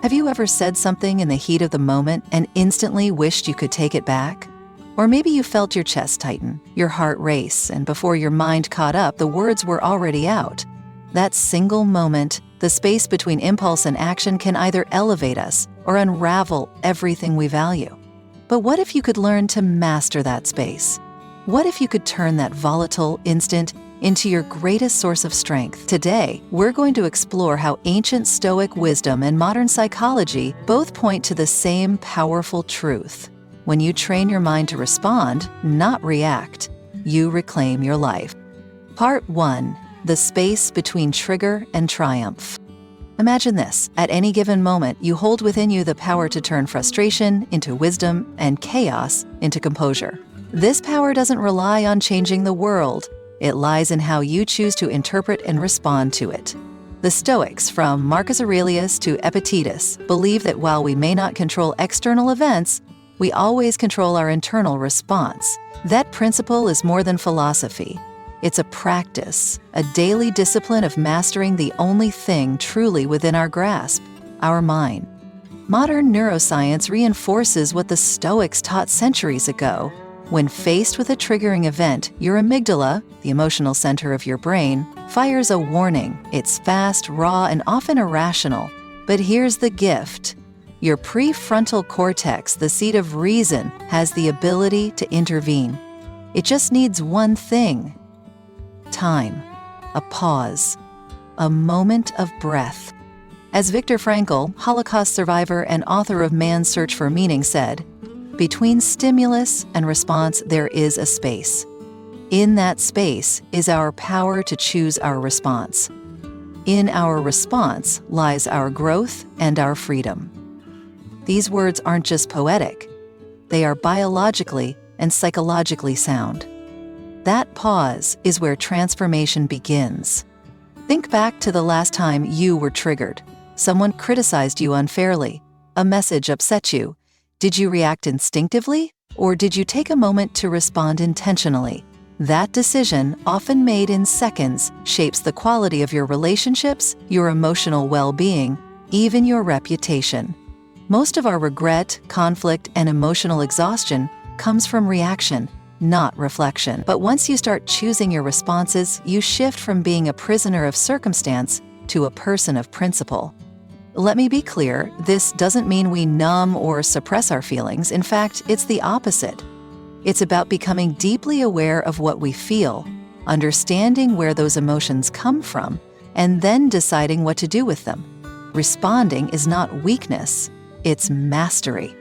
Have you ever said something in the heat of the moment and instantly wished you could take it back? Or maybe you felt your chest tighten, your heart race, and before your mind caught up, the words were already out. That single moment, the space between impulse and action, can either elevate us or unravel everything we value. But what if you could learn to master that space? What if you could turn that volatile instant into your greatest source of strength? Today, we're going to explore how ancient Stoic wisdom and modern psychology both point to the same powerful truth. When you train your mind to respond, not react, you reclaim your life. Part 1. The space between trigger and triumph. Imagine this. At any given moment, you hold within you the power to turn frustration into wisdom and chaos into composure. This power doesn't rely on changing the world. It lies in how you choose to interpret and respond to it. The Stoics, from Marcus Aurelius to Epictetus, believe that while we may not control external events, we always control our internal response. That principle is more than philosophy. It's a practice, a daily discipline of mastering the only thing truly within our grasp, our mind. Modern neuroscience reinforces what the Stoics taught centuries ago. When faced with a triggering event, your amygdala, the emotional center of your brain, fires a warning. It's fast, raw, and often irrational. But here's the gift. Your prefrontal cortex, the seat of reason, has the ability to intervene. It just needs one thing: time, a pause, a moment of breath. As Viktor Frankl, Holocaust survivor and author of Man's Search for Meaning, said, "Between stimulus and response, there is a space. In that space is our power to choose our response. In our response lies our growth and our freedom." These words aren't just poetic. They are biologically and psychologically sound. That pause is where transformation begins. Think back to the last time you were triggered. Someone criticized you unfairly. A message upset you. Did you react instinctively, or did you take a moment to respond intentionally? That decision, often made in seconds, shapes the quality of your relationships, your emotional well-being, even your reputation. Most of our regret, conflict, and emotional exhaustion comes from reaction, not reflection. But once you start choosing your responses, you shift from being a prisoner of circumstance to a person of principle. Let me be clear, this doesn't mean we numb or suppress our feelings. In fact, it's the opposite. It's about becoming deeply aware of what we feel, understanding where those emotions come from, and then deciding what to do with them. Responding is not weakness, it's mastery.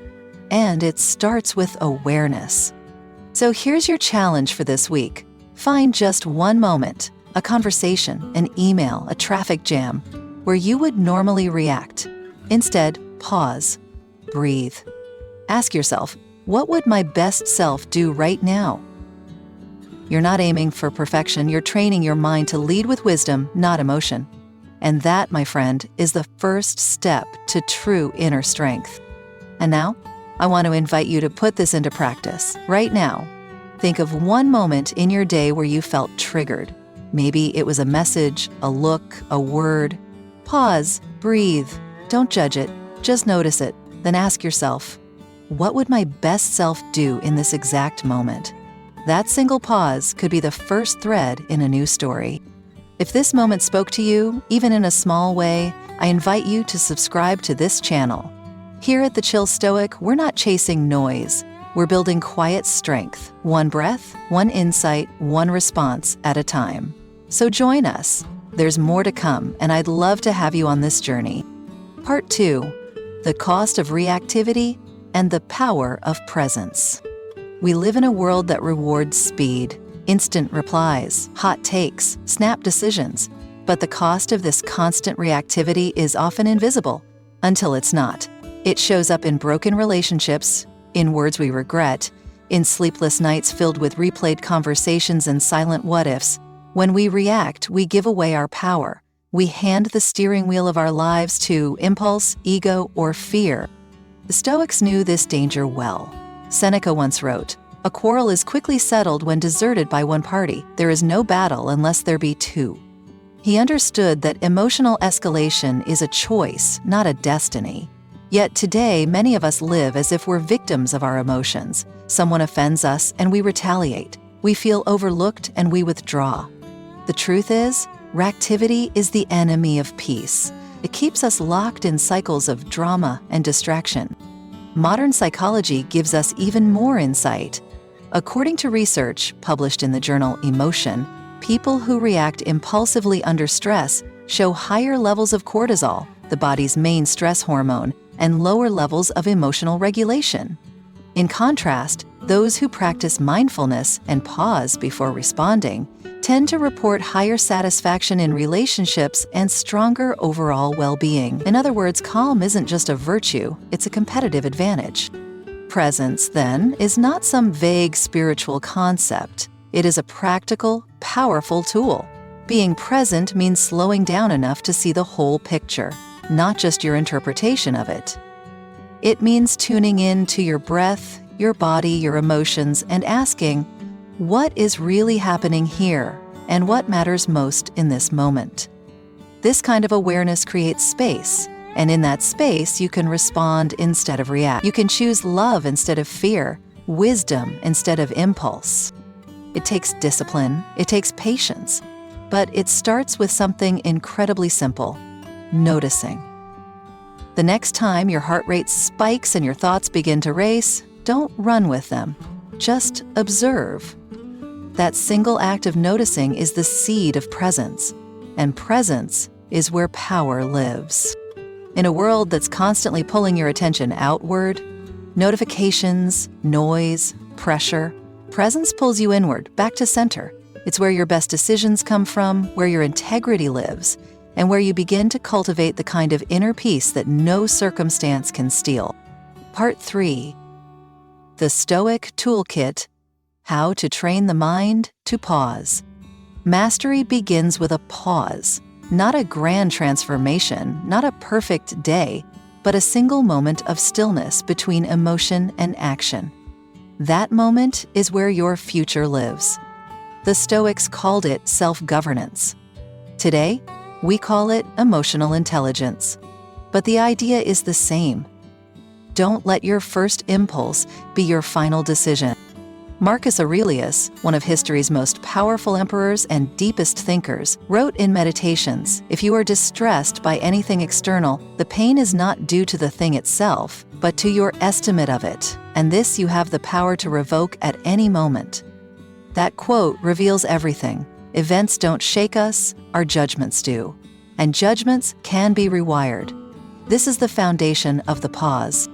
And it starts with awareness. So here's your challenge for this week. Find just one moment, a conversation, an email, a traffic jam, where you would normally react. Instead, pause, breathe. Ask yourself, what would my best self do right now? You're not aiming for perfection, you're training your mind to lead with wisdom, not emotion. And that, my friend, is the first step to true inner strength. And now, I want to invite you to put this into practice right now. Think of one moment in your day where you felt triggered. Maybe it was a message, a look, a word. Pause, breathe, don't judge it, just notice it. Then ask yourself, what would my best self do in this exact moment? That single pause could be the first thread in a new story. If this moment spoke to you, even in a small way, I invite you to subscribe to this channel. Here at The Chill Stoic, we're not chasing noise. We're building quiet strength, one breath, one insight, one response at a time. So join us. There's more to come, and I'd love to have you on this journey. Part 2, the cost of reactivity and the power of presence. We live in a world that rewards speed, instant replies, hot takes, snap decisions. But the cost of this constant reactivity is often invisible, until it's not. It shows up in broken relationships, in words we regret, in sleepless nights filled with replayed conversations and silent what-ifs. When we react, we give away our power. We hand the steering wheel of our lives to impulse, ego, or fear. The Stoics knew this danger well. Seneca once wrote, "A quarrel is quickly settled when deserted by one party. There is no battle unless there be two." He understood that emotional escalation is a choice, not a destiny. Yet today, many of us live as if we're victims of our emotions. Someone offends us and we retaliate. We feel overlooked and we withdraw. The truth is, reactivity is the enemy of peace. It keeps us locked in cycles of drama and distraction. Modern psychology gives us even more insight. According to research published in the journal Emotion, people who react impulsively under stress show higher levels of cortisol, the body's main stress hormone, and lower levels of emotional regulation. In contrast, those who practice mindfulness and pause before responding tend to report higher satisfaction in relationships and stronger overall well-being. In other words, calm isn't just a virtue, it's a competitive advantage. Presence, then, is not some vague spiritual concept. It is a practical, powerful tool. Being present means slowing down enough to see the whole picture, not just your interpretation of it. It means tuning in to your breath, your body, your emotions, and asking, what is really happening here, and what matters most in this moment? This kind of awareness creates space, and in that space you can respond instead of react. You can choose love instead of fear, wisdom instead of impulse. It takes discipline, it takes patience, but it starts with something incredibly simple: noticing. The next time your heart rate spikes and your thoughts begin to race, don't run with them. Just observe. That single act of noticing is the seed of presence, and presence is where power lives. In a world that's constantly pulling your attention outward, notifications, noise, pressure, presence pulls you inward, back to center. It's where your best decisions come from, where your integrity lives, and where you begin to cultivate the kind of inner peace that no circumstance can steal. Part 3. The Stoic Toolkit: How to Train the Mind to Pause. Mastery begins with a pause, not a grand transformation, not a perfect day, but a single moment of stillness between emotion and action. That moment is where your future lives. The Stoics called it self-governance. Today, we call it emotional intelligence. But the idea is the same. Don't let your first impulse be your final decision. Marcus Aurelius, one of history's most powerful emperors and deepest thinkers, wrote in Meditations, if you are distressed by anything external, the pain is not due to the thing itself, but to your estimate of it, and this you have the power to revoke at any moment. That quote reveals everything. Events don't shake us, our judgments do. And judgments can be rewired. This is the foundation of the pause.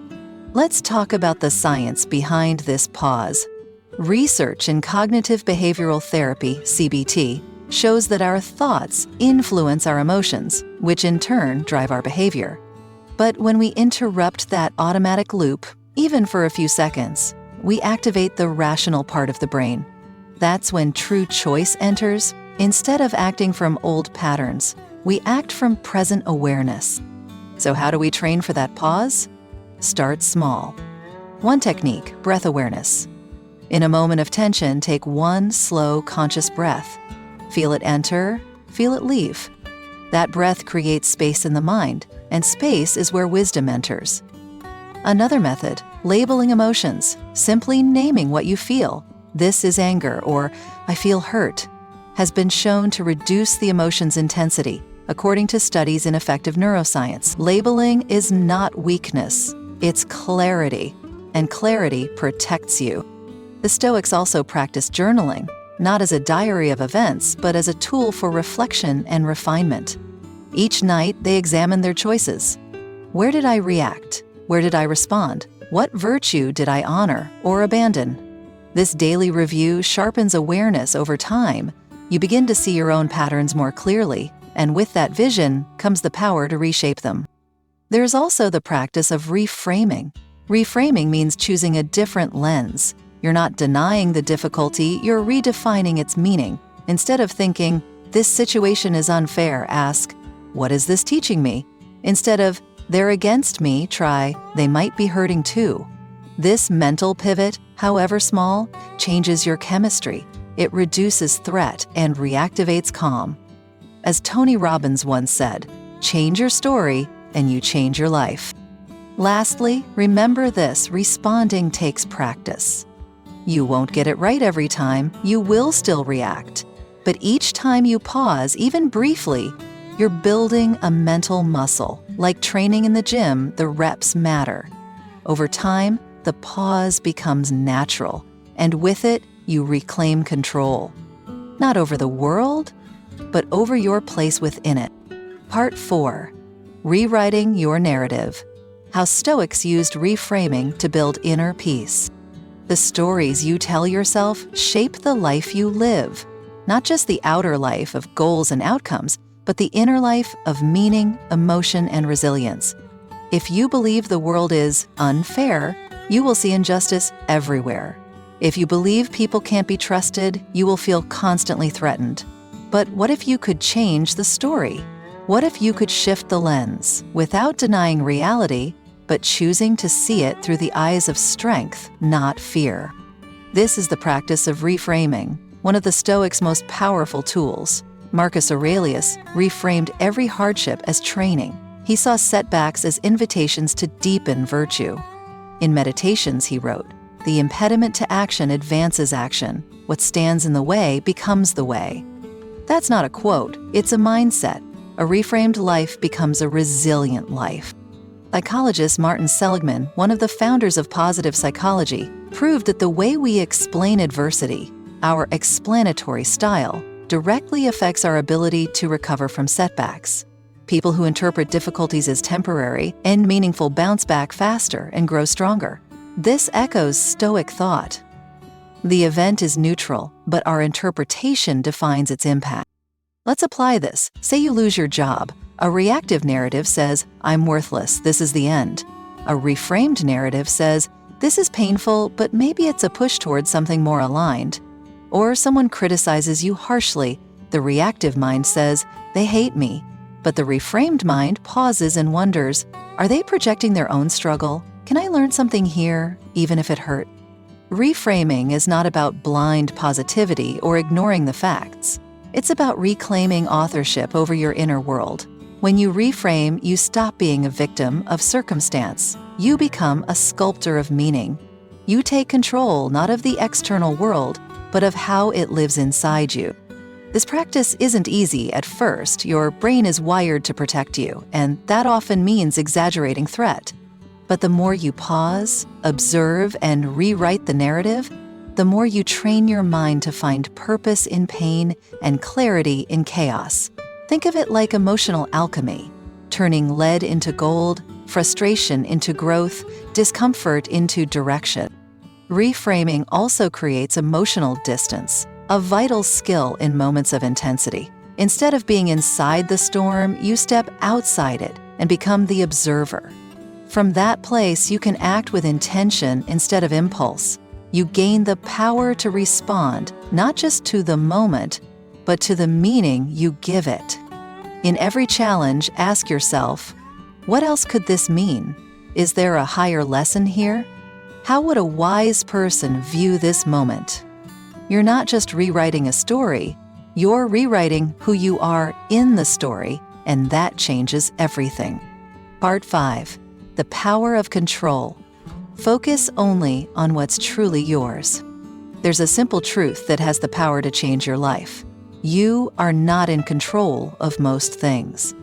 Let's talk about the science behind this pause. Research in cognitive behavioral therapy, CBT, shows that our thoughts influence our emotions, which in turn drive our behavior. But when we interrupt that automatic loop, even for a few seconds, we activate the rational part of the brain. That's when true choice enters. Instead of acting from old patterns, we act from present awareness. So how do we train for that pause? Start small. One technique, breath awareness. In a moment of tension, take one slow, conscious breath. Feel it enter, feel it leave. That breath creates space in the mind, and space is where wisdom enters. Another method, labeling emotions, simply naming what you feel. This is anger, or I feel hurt, has been shown to reduce the emotion's intensity, according to studies in affective neuroscience. Labeling is not weakness, it's clarity, and clarity protects you. The Stoics also practice journaling, not as a diary of events, but as a tool for reflection and refinement. Each night, they examine their choices. Where did I react? Where did I respond? What virtue did I honor or abandon? This daily review sharpens awareness over time. You begin to see your own patterns more clearly, and with that vision comes the power to reshape them. There's also the practice of reframing. Reframing means choosing a different lens. You're not denying the difficulty, you're redefining its meaning. Instead of thinking, this situation is unfair, ask, what is this teaching me? Instead of, they're against me, try, they might be hurting too. This mental pivot, however small, changes your chemistry. It reduces threat and reactivates calm. As Tony Robbins once said, change your story and you change your life. Lastly, remember this: responding takes practice. You won't get it right every time, you will still react. But each time you pause, even briefly, you're building a mental muscle. Like training in the gym, the reps matter. Over time, the pause becomes natural, and with it, you reclaim control. Not over the world, but over your place within it. Part 4. Rewriting your narrative. How Stoics used reframing to build inner peace. The stories you tell yourself shape the life you live. Not just the outer life of goals and outcomes, but the inner life of meaning, emotion, and resilience. If you believe the world is unfair, you will see injustice everywhere. If you believe people can't be trusted, you will feel constantly threatened. But what if you could change the story? What if you could shift the lens without denying reality, but choosing to see it through the eyes of strength, not fear? This is the practice of reframing, one of the Stoics' most powerful tools. Marcus Aurelius reframed every hardship as training. He saw setbacks as invitations to deepen virtue. In Meditations, he wrote, "The impediment to action advances action. What stands in the way becomes the way." That's not a quote, it's a mindset. A reframed life becomes a resilient life. Psychologist Martin Seligman, one of the founders of positive psychology, proved that the way we explain adversity, our explanatory style, directly affects our ability to recover from setbacks. People who interpret difficulties as temporary and meaningful bounce back faster and grow stronger. This echoes Stoic thought. The event is neutral, but our interpretation defines its impact. Let's apply this. Say you lose your job. A reactive narrative says, "I'm worthless, this is the end." A reframed narrative says, "This is painful, but maybe it's a push towards something more aligned." Or someone criticizes you harshly. The reactive mind says, "They hate me." But the reframed mind pauses and wonders, are they projecting their own struggle? Can I learn something here, even if it hurt? Reframing is not about blind positivity or ignoring the facts. It's about reclaiming authorship over your inner world. When you reframe, you stop being a victim of circumstance. You become a sculptor of meaning. You take control not of the external world, but of how it lives inside you. This practice isn't easy at first. Your brain is wired to protect you, and that often means exaggerating threat. But the more you pause, observe, and rewrite the narrative, the more you train your mind to find purpose in pain and clarity in chaos. Think of it like emotional alchemy, turning lead into gold, frustration into growth, discomfort into direction. Reframing also creates emotional distance, a vital skill in moments of intensity. Instead of being inside the storm, you step outside it and become the observer. From that place, you can act with intention instead of impulse. You gain the power to respond, not just to the moment, but to the meaning you give it. In every challenge, ask yourself, what else could this mean? Is there a higher lesson here? How would a wise person view this moment? You're not just rewriting a story, you're rewriting who you are in the story, and that changes everything. Part 5. The power of control. Focus only on what's truly yours. There's a simple truth that has the power to change your life. You are not in control of most things.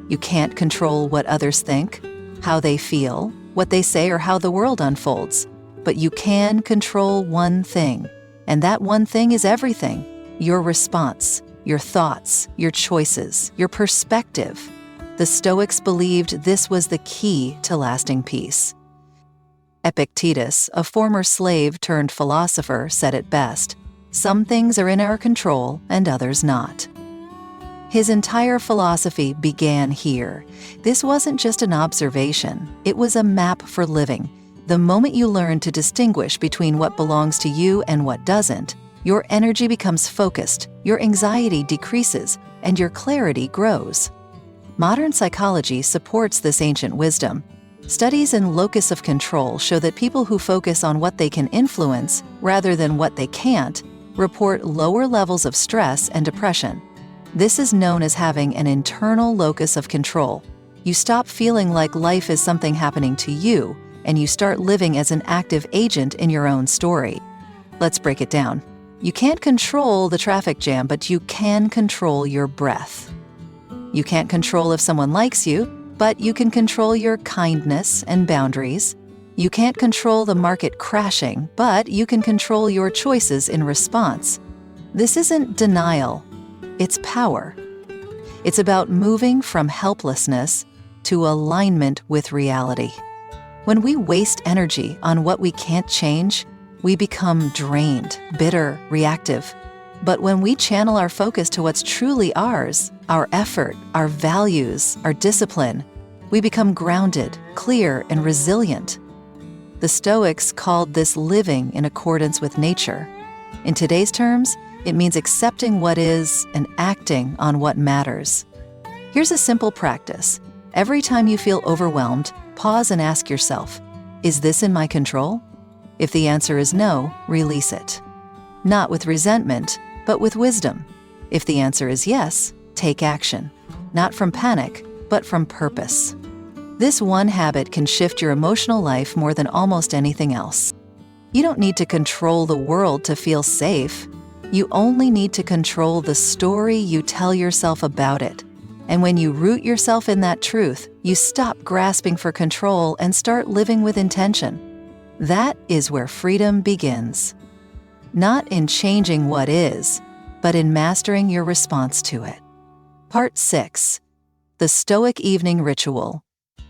You can't control what others think, how they feel, what they say, or how the world unfolds. But you can control one thing, and that one thing is everything. Your response, your thoughts, your choices, your perspective. The Stoics believed this was the key to lasting peace. Epictetus, a former slave turned philosopher, said it best, "Some things are in our control and others not." His entire philosophy began here. This wasn't just an observation, it was a map for living. The moment you learn to distinguish between what belongs to you and what doesn't, your energy becomes focused, your anxiety decreases, and your clarity grows. Modern psychology supports this ancient wisdom. Studies in locus of control show that people who focus on what they can influence rather than what they can't report lower levels of stress and depression. This is known as having an internal locus of control. You stop feeling like life is something happening to you, and you start living as an active agent in your own story. Let's break it down. You can't control the traffic jam, but you can control your breath. You can't control if someone likes you, but you can control your kindness and boundaries. You can't control the market crashing, but you can control your choices in response. This isn't denial, it's power. It's about moving from helplessness to alignment with reality. When we waste energy on what we can't change, we become drained, bitter, reactive. But when we channel our focus to what's truly ours, our effort, our values, our discipline, we become grounded, clear, and resilient. The Stoics called this living in accordance with nature. In today's terms, it means accepting what is and acting on what matters. Here's a simple practice. Every time you feel overwhelmed, pause and ask yourself, is this in my control? If the answer is no, release it. Not with resentment, but with wisdom. If the answer is yes, take action. Not from panic, but from purpose. This one habit can shift your emotional life more than almost anything else. You don't need to control the world to feel safe. You only need to control the story you tell yourself about it. And when you root yourself in that truth, you stop grasping for control and start living with intention. That is where freedom begins. Not in changing what is, but in mastering your response to it. Part 6. The Stoic Evening Ritual.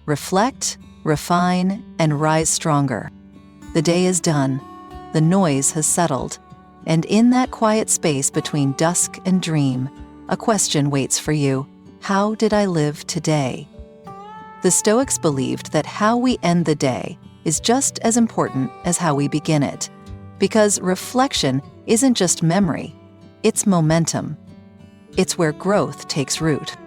Reflect, refine, and rise stronger. The day is done. The noise has settled. And in that quiet space between dusk and dream, a question waits for you. How did I live today? The Stoics believed that how we end the day is just as important as how we begin it, because reflection isn't just memory, it's momentum. It's where growth takes root.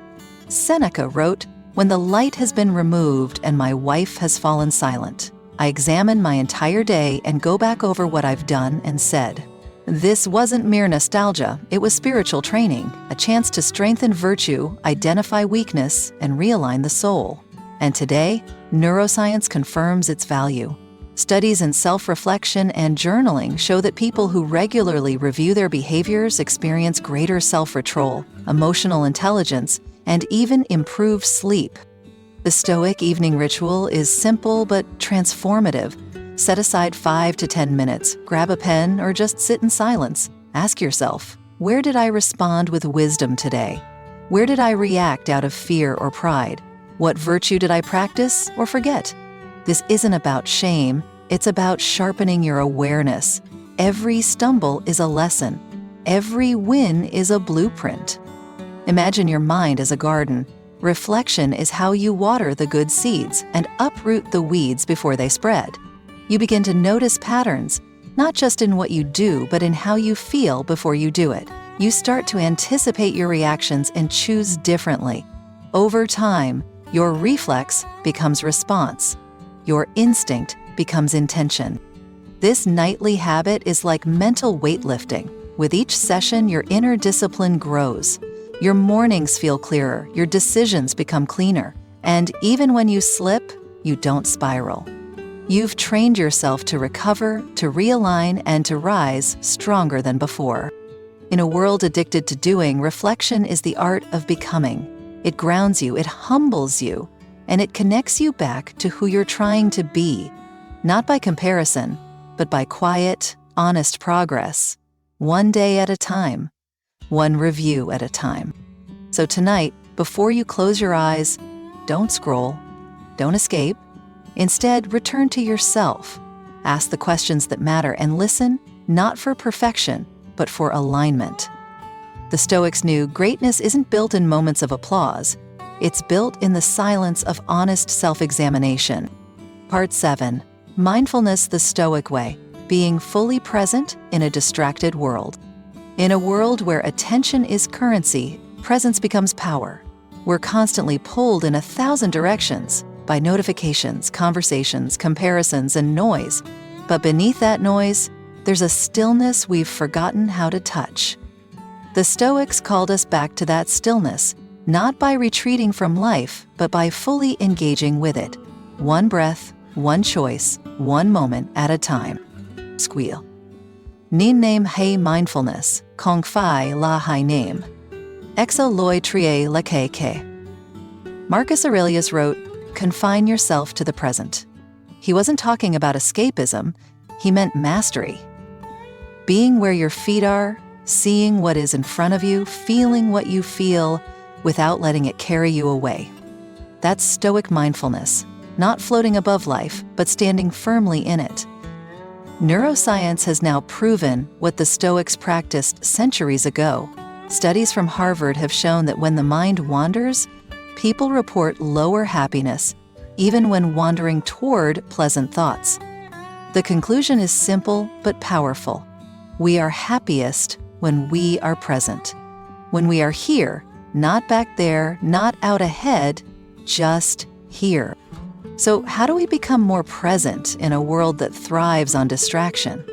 Seneca wrote, "When the light has been removed and my wife has fallen silent, I examine my entire day and go back over what I've done and said. This wasn't mere nostalgia, it was spiritual training, a chance to strengthen virtue, identify weakness, and realign the soul." And today, neuroscience confirms its value. Studies in self-reflection and journaling show that people who regularly review their behaviors experience greater self-control, emotional intelligence, and even improved sleep. The Stoic evening ritual is simple but transformative. Set aside 5 to 10 minutes, grab a pen, or just sit in silence. Ask yourself, where did I respond with wisdom today? Where did I react out of fear or pride? What virtue did I practice or forget? This isn't about shame, it's about sharpening your awareness. Every stumble is a lesson. Every win is a blueprint. Imagine your mind as a garden. Reflection is how you water the good seeds and uproot the weeds before they spread. You begin to notice patterns, not just in what you do, but in how you feel before you do it. You start to anticipate your reactions and choose differently. Over time, your reflex becomes response. Your instinct becomes intention. This nightly habit is like mental weightlifting. With each session, your inner discipline grows. Your mornings feel clearer, your decisions become cleaner, and even when you slip, you don't spiral. You've trained yourself to recover, to realign, and to rise stronger than before. In a world addicted to doing, reflection is the art of becoming. It grounds you, it humbles you, and it connects you back to who you're trying to be, not by comparison, but by quiet, honest progress, one day at a time, one review at a time. So tonight, before you close your eyes, don't scroll, don't escape. Instead, return to yourself. Ask the questions that matter and listen, not for perfection, but for alignment. The Stoics knew greatness isn't built in moments of applause. It's built in the silence of honest self-examination. Part 7. Mindfulness the Stoic Way. Being fully present in a distracted world. In a world where attention is currency, presence becomes power. We're constantly pulled in 1,000 directions by notifications, conversations, comparisons, and noise. But beneath that noise, there's a stillness we've forgotten how to touch. The Stoics called us back to that stillness, not by retreating from life, but by fully engaging with it. One breath, one choice, one moment at a time. Squeal. Nin name hei mindfulness, kong fai la hai name. Exo loi trie la ke. Marcus Aurelius wrote, "Confine yourself to the present." He wasn't talking about escapism, he meant mastery. Being where your feet are, seeing what is in front of you, feeling what you feel, without letting it carry you away. That's Stoic mindfulness, not floating above life, but standing firmly in it. Neuroscience has now proven what the Stoics practiced centuries ago. Studies from Harvard have shown that when the mind wanders, people report lower happiness, even when wandering toward pleasant thoughts. The conclusion is simple but powerful. We are happiest when we are present. When we are here, not back there, not out ahead, just here. So how do we become more present in a world that thrives on distraction?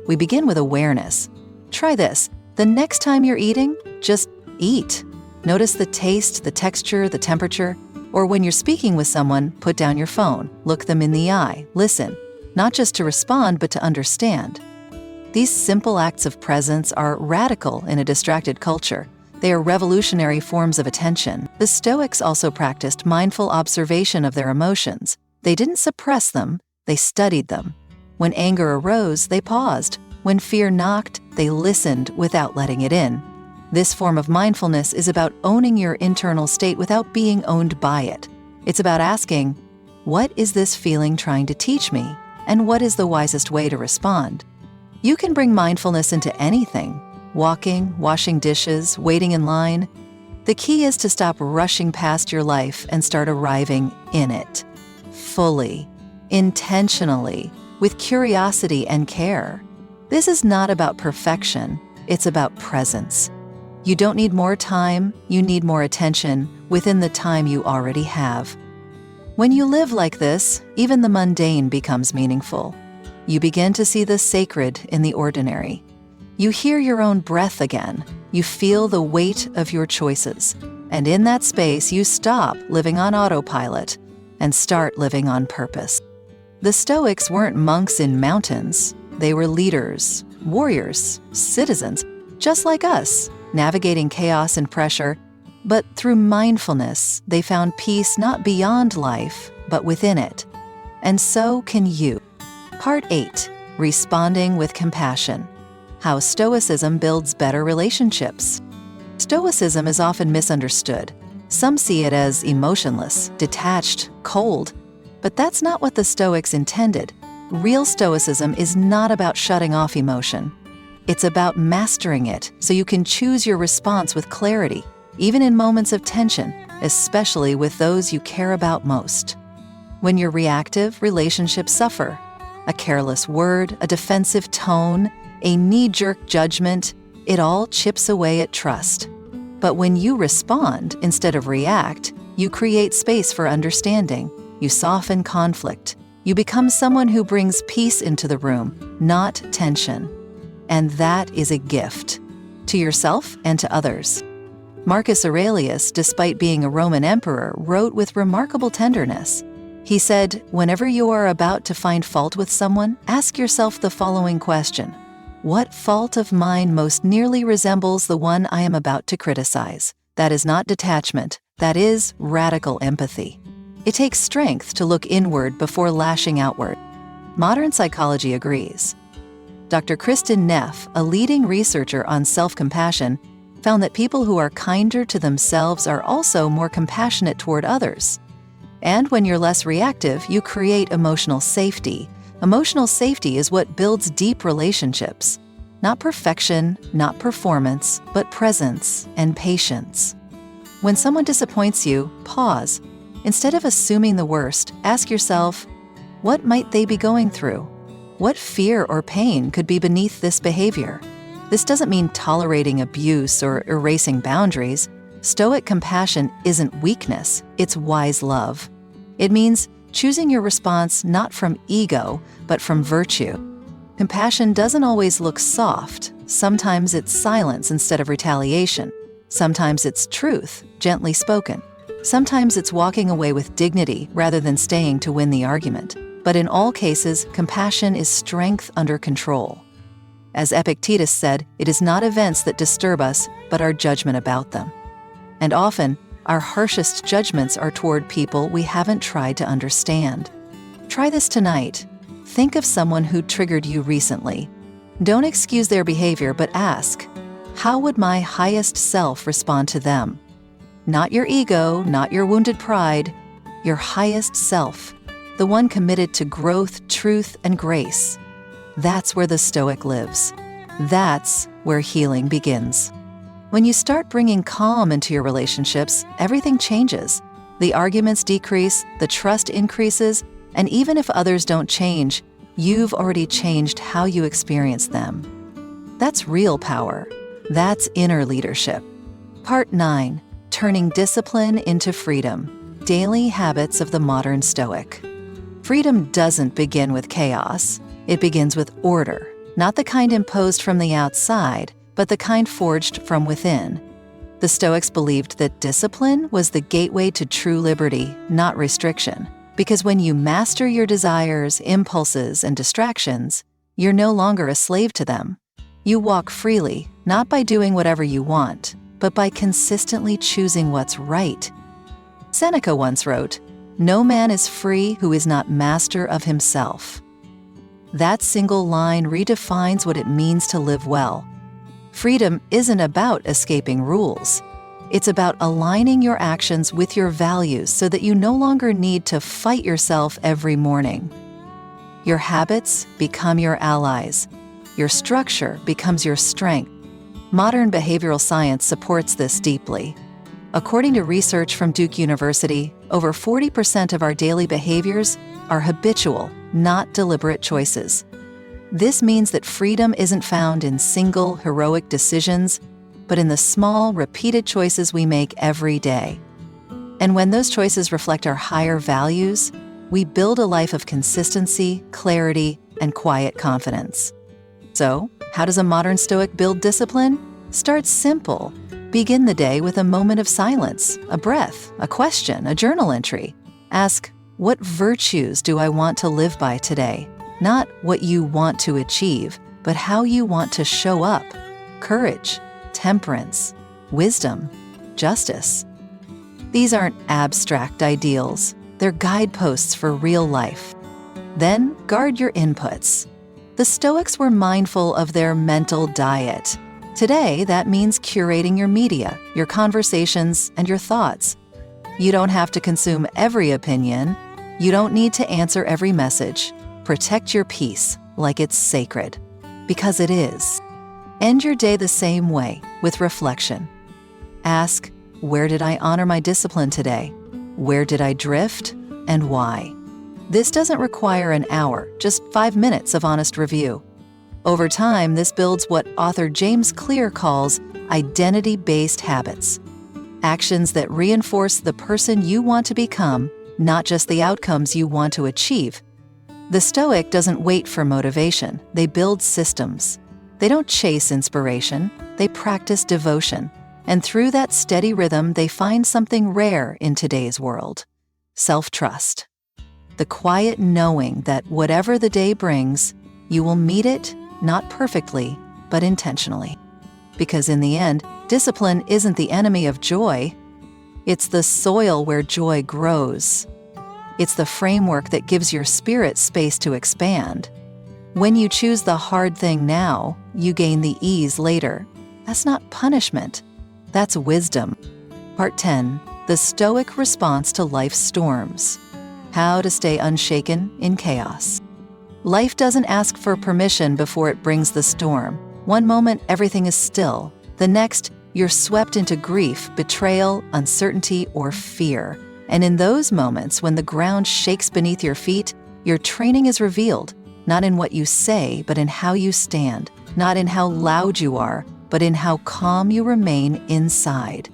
We begin with awareness. Try this. The next time you're eating, just eat. Notice the taste, the texture, the temperature. Or when you're speaking with someone, put down your phone, look them in the eye, listen, not just to respond, but to understand. These simple acts of presence are radical in a distracted culture. They are revolutionary forms of attention. The Stoics also practiced mindful observation of their emotions. They didn't suppress them, they studied them. When anger arose, they paused. When fear knocked, they listened without letting it in. This form of mindfulness is about owning your internal state without being owned by it. It's about asking, what is this feeling trying to teach me? And what is the wisest way to respond? You can bring mindfulness into anything. Walking, washing dishes, waiting in line. The key is to stop rushing past your life and start arriving in it. Fully, intentionally, with curiosity and care. This is not about perfection, it's about presence. You don't need more time, you need more attention within the time you already have. When you live like this, even the mundane becomes meaningful. You begin to see the sacred in the ordinary. You hear your own breath again. You feel the weight of your choices. And in that space, you stop living on autopilot and start living on purpose. The Stoics weren't monks in mountains. They were leaders, warriors, citizens, just like us, navigating chaos and pressure. But through mindfulness, they found peace not beyond life, but within it. And so can you. Part 8. Responding with compassion. How Stoicism builds better relationships. Stoicism is often misunderstood. Some see it as emotionless, detached, cold. But that's not what the Stoics intended. Real Stoicism is not about shutting off emotion. It's about mastering it so you can choose your response with clarity, even in moments of tension, especially with those you care about most. When you're reactive, relationships suffer. A careless word, a defensive tone, a knee-jerk judgment, it all chips away at trust. But when you respond instead of react, you create space for understanding. You soften conflict. You become someone who brings peace into the room, not tension. And that is a gift, to yourself and to others. Marcus Aurelius, despite being a Roman emperor, wrote with remarkable tenderness. He said, whenever you are about to find fault with someone, ask yourself the following question. What fault of mine most nearly resembles the one I am about to criticize? That is not detachment. That is radical empathy. It takes strength to look inward before lashing outward. Modern psychology agrees. Dr. Kristin Neff, a leading researcher on self-compassion, found that people who are kinder to themselves are also more compassionate toward others. And when you're less reactive, you create emotional safety. Emotional safety is what builds deep relationships. Not perfection, not performance, but presence and patience. When someone disappoints you, pause. Instead of assuming the worst, ask yourself, what might they be going through? What fear or pain could be beneath this behavior? This doesn't mean tolerating abuse or erasing boundaries. Stoic compassion isn't weakness, it's wise love. It means choosing your response not from ego, but from virtue. Compassion doesn't always look soft. Sometimes it's silence instead of retaliation. Sometimes it's truth, gently spoken. Sometimes it's walking away with dignity rather than staying to win the argument. But in all cases, compassion is strength under control. As Epictetus said, it is not events that disturb us, but our judgment about them. And often, our harshest judgments are toward people we haven't tried to understand. Try this tonight. Think of someone who triggered you recently. Don't excuse their behavior, but ask, how would my highest self respond to them? Not your ego, not your wounded pride, your highest self, the one committed to growth, truth, and grace. That's where the Stoic lives. That's where healing begins. When you start bringing calm into your relationships, everything changes. The arguments decrease, the trust increases, and even if others don't change, you've already changed how you experience them. That's real power. That's inner leadership. Part 9. Turning discipline into freedom. Daily habits of the modern Stoic. Freedom doesn't begin with chaos. It begins with order, not the kind imposed from the outside, but the kind forged from within. The Stoics believed that discipline was the gateway to true liberty, not restriction. Because when you master your desires, impulses, and distractions, you're no longer a slave to them. You walk freely, not by doing whatever you want, but by consistently choosing what's right. Seneca once wrote, "No man is free who is not master of himself." That single line redefines what it means to live well. Freedom isn't about escaping rules. It's about aligning your actions with your values so that you no longer need to fight yourself every morning. Your habits become your allies. Your structure becomes your strength. Modern behavioral science supports this deeply. According to research from Duke University, over 40% of our daily behaviors are habitual, not deliberate choices. This means that freedom isn't found in single, heroic decisions, but in the small, repeated choices we make every day. And when those choices reflect our higher values, we build a life of consistency, clarity, and quiet confidence. So, how does a modern Stoic build discipline? Start simple. Begin the day with a moment of silence, a breath, a question, a journal entry. Ask, what virtues do I want to live by today? Not what you want to achieve, but how you want to show up. Courage, temperance, wisdom, justice. These aren't abstract ideals. They're guideposts for real life. Then guard your inputs. The Stoics were mindful of their mental diet. Today, that means curating your media, your conversations, and your thoughts. You don't have to consume every opinion. You don't need to answer every message. Protect your peace like it's sacred, because it is. End your day the same way, with reflection. Ask, where did I honor my discipline today? Where did I drift, and why? This doesn't require an hour, just 5 minutes of honest review. Over time, this builds what author James Clear calls identity-based habits. Actions that reinforce the person you want to become, not just the outcomes you want to achieve. The Stoic doesn't wait for motivation. They build systems. They don't chase inspiration. They practice devotion. And through that steady rhythm, they find something rare in today's world: self-trust. The quiet knowing that whatever the day brings, you will meet it, not perfectly, but intentionally. Because in the end, discipline isn't the enemy of joy. It's the soil where joy grows. It's the framework that gives your spirit space to expand. When you choose the hard thing now, you gain the ease later. That's not punishment. That's wisdom. Part 10. The Stoic Response to Life's Storms. How to stay unshaken in chaos. Life doesn't ask for permission before it brings the storm. One moment, everything is still. The next, you're swept into grief, betrayal, uncertainty, or fear. And in those moments, when the ground shakes beneath your feet, your training is revealed, not in what you say, but in how you stand, not in how loud you are, but in how calm you remain inside.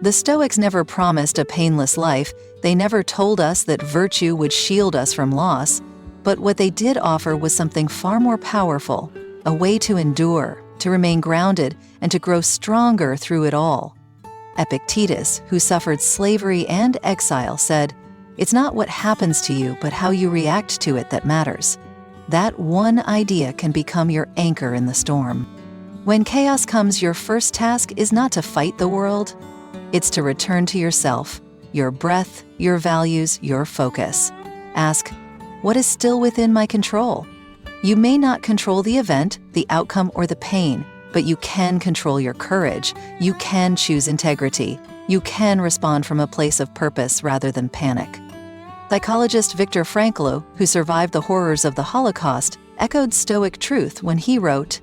The Stoics never promised a painless life. They never told us that virtue would shield us from loss. But what they did offer was something far more powerful, a way to endure, to remain grounded, and to grow stronger through it all. Epictetus, who suffered slavery and exile, said, "It's not what happens to you, but how you react to it that matters." That one idea can become your anchor in the storm. When chaos comes, your first task is not to fight the world. It's to return to yourself, your breath, your values, your focus. Ask, what is still within my control? You may not control the event, the outcome, or the pain, but you can control your courage. You can choose integrity. You can respond from a place of purpose rather than panic. Psychologist Viktor Frankl, who survived the horrors of the Holocaust, echoed Stoic truth when he wrote,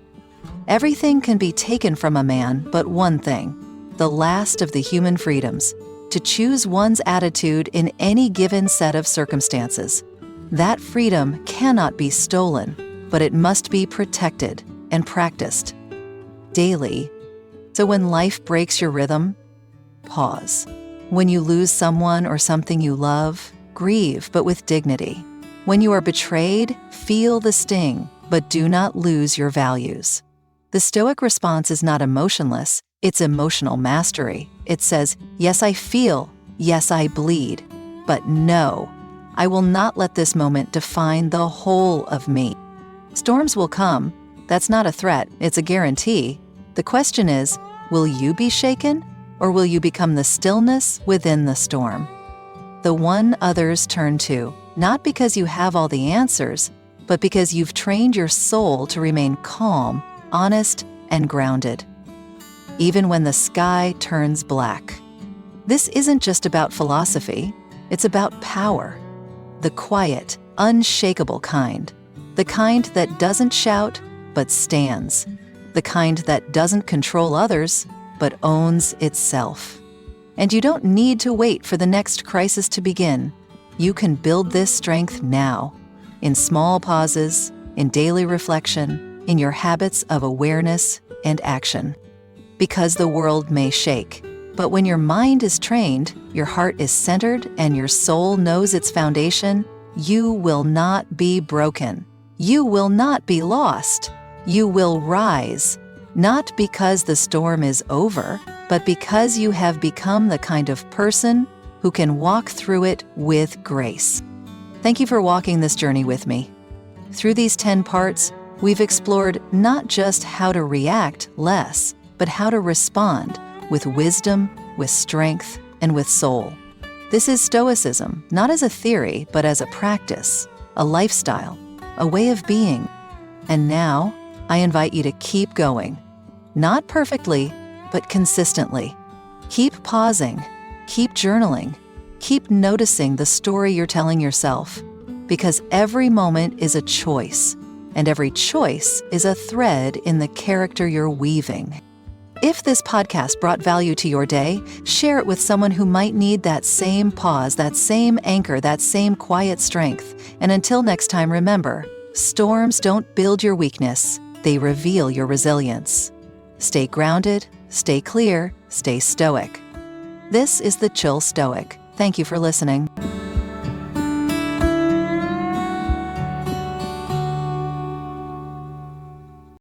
"Everything can be taken from a man but one thing, the last of the human freedoms, to choose one's attitude in any given set of circumstances. That freedom cannot be stolen, but it must be protected and practiced daily." So when life breaks your rhythm, pause. When you lose someone or something you love, grieve, but with dignity. When you are betrayed, feel the sting, but do not lose your values. The Stoic response is not emotionless, it's emotional mastery. It says, yes, I feel, yes, I bleed, but no, I will not let this moment define the whole of me. Storms will come. That's not a threat, it's a guarantee. The question is, will you be shaken, or will you become the stillness within the storm? The one others turn to, not because you have all the answers, but because you've trained your soul to remain calm, honest, and grounded, even when the sky turns black. This isn't just about philosophy, it's about power. The quiet, unshakable kind. The kind that doesn't shout, but stands. The kind that doesn't control others, but owns itself. And you don't need to wait for the next crisis to begin. You can build this strength now, in small pauses, in daily reflection, in your habits of awareness and action. Because the world may shake, but when your mind is trained, your heart is centered, and your soul knows its foundation, you will not be broken. You will not be lost. You will rise, not because the storm is over, but because you have become the kind of person who can walk through it with grace. Thank you for walking this journey with me. Through these 10 parts, we've explored not just how to react less, but how to respond with wisdom, with strength, and with soul. This is Stoicism, not as a theory, but as a practice, a lifestyle, a way of being. And now, I invite you to keep going. Not perfectly, but consistently. Keep pausing, keep journaling, keep noticing the story you're telling yourself, because every moment is a choice, and every choice is a thread in the character you're weaving. If this podcast brought value to your day, share it with someone who might need that same pause, that same anchor, that same quiet strength. And until next time, remember, storms don't build your weakness, they reveal your resilience. Stay grounded, stay clear, stay stoic. This is the Chill Stoic. Thank you for listening.